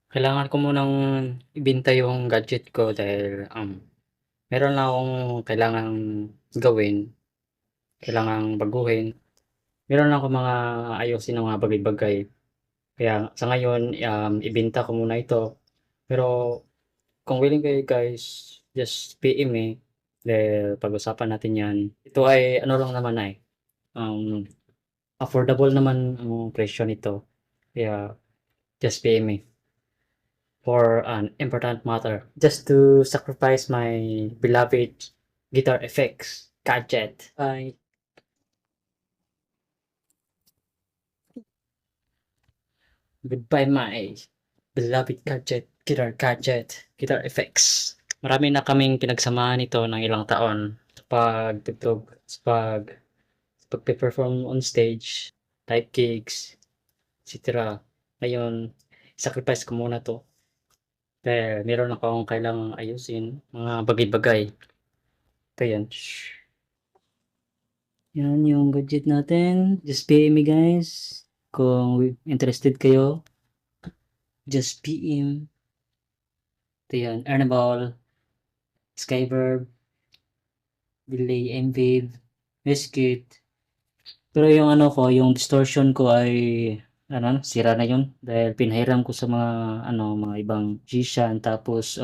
Kailangan ko munang ibenta yung gadget ko dahil, meron lang akong kailangang gawin, kailangang baguhin. Meron lang akong mga ayusin na mga bagay-bagay. Kaya sa ngayon, ibenta ko muna ito. Pero kung willing kayo guys, just PM me dahil pag-usapan natin 'yan. Ito ay ano lang naman, affordable naman ang presyo nito. Kaya just PM me for an important matter. Just to sacrifice my beloved guitar effects gadget. Bye. Goodbye my beloved guitar effects. Marami na kaming pinagsamahan nito ng ilang taon sa pagtugtog, sa pagpe-perform on stage, type gigs, etc. Ngayon, sacrifice ko muna to dahil meron akong kailangang ayusin, mga bagay-bagay. Ito yan. Yan yung gadget natin. Just PM me guys. Kung interested kayo, just PM. Ito yan. Earnable, Skyverb, Delay, Mviv, Wizkit. Pero yung ano ko, yung distortion ko ay ano, sira na yun dahil pinahiram ko sa mga ano, mga ibang musician tapos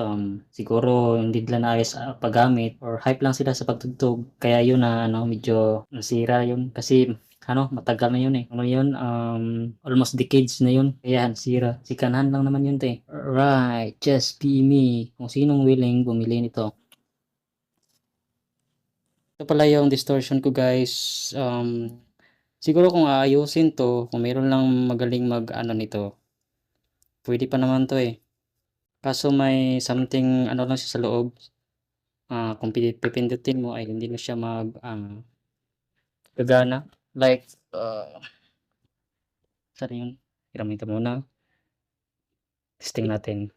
siguro hindi nila naayos paggamit or hype lang sila sa pagtugtog kaya yun na ano, medyo nasira yun kasi ano, matagal na yun eh. Ano yun, almost decades na yun. Kaya nasira. Sikanhan lang naman yun te. Right, just be me. Kung sinong willing bumili nito. Ito pala yung distortion ko guys. Siguro kung aayusin 'to, kung meron lang magaling mag-ano nito, puwede pa naman 'to, eh. Kaso may something ano lang siya sa loob, kung pipindutin mo ay hindi na siya gagana. Like, saan yun? Hiramin ito muna, testing natin.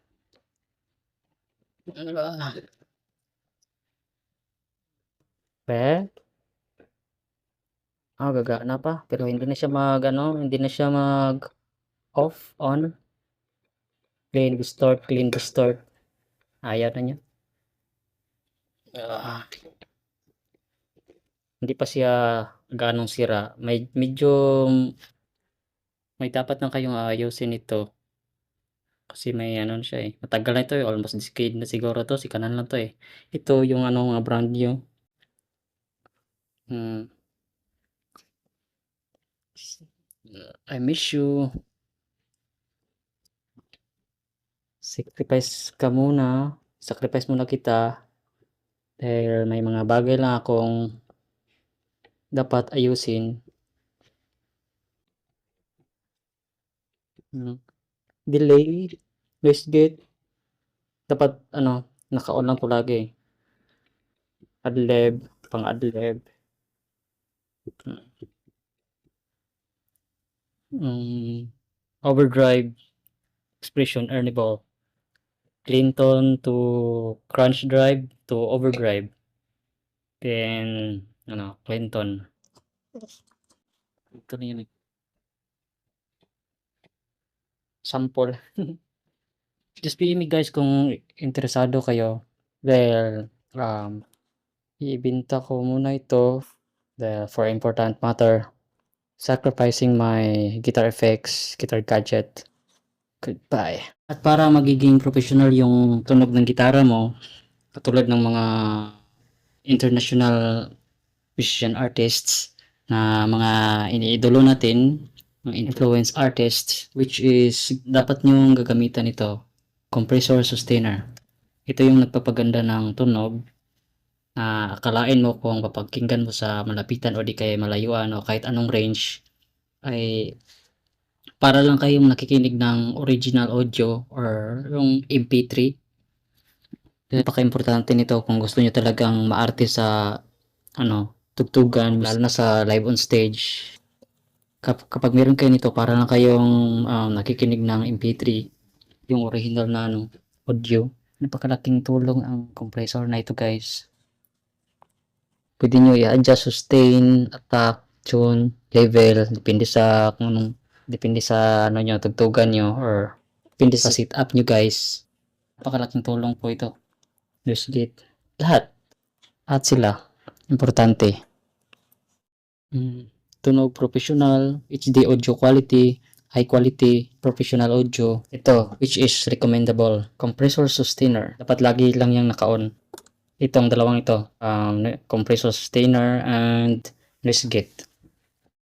Pe, gagana pa, pero hindi na siya mag-ano, hindi na siya mag-off, on, clean, distort. Ayaw na niya. Ah. Hindi pa siya gaanong sira. Medyo may dapat lang kayong aayusin ito. Kasi may ano na siya eh. Matagal na ito eh. Almost decade na siguro to. Sikanan lang to eh. Ito yung ano mga brand new. Hmm. I miss you. Sacrifice ka muna. Sacrifice muna kita. Dahil may mga bagay lang akong dapat ayusin. Delay. Wastegate. Dapat ano, naka-on lang to lagi. Adlib. Pang adlib. Overdrive. Expression earnable. Clinton to crunch drive to overdrive. Then, ano, Clinton. Ito na yun eh. Sample. Just PM me guys kung interesado kayo. Dahil, ibinta ko muna ito. Dahil for important matter. Sacrificing my guitar effects, guitar gadget. Goodbye. At para magiging professional yung tunog ng gitara mo, katulad ng mga international musician artists na mga iniidolo natin, mga influence artists, which is dapat nyong gagamitan ito, compressor sustainer. Ito yung nagpapaganda ng tunog na akalain mo kung papakinggan mo sa malapitan o di kaya malayuan o kahit anong range ay para lang kayong nakikinig ng original audio or yung MP3. Napaka-importante nito kung gusto nyo talagang maarte sa ano, tugtugan, lalo na sa live on stage. Kapag meron kayo nito, para lang kayong nakikinig ng MP3, yung original na ano, audio. Napakalaking tulong ang compressor na ito guys. Pwede nyo i-adjust sustain, attack, tune, level, depende sa kung anong, depende sa ano nyo, tugtugan nyo or Depende sa setup nyo guys. Napakalaking tulong po ito. Noise gate. Lahat. At sila. Importante. Tunog professional, HD audio quality, high quality, professional audio. Ito, which is recommendable. Compressor sustainer. Dapat lagi lang yung naka-on. Itong dalawang ito. Compressor sustainer and noise gate.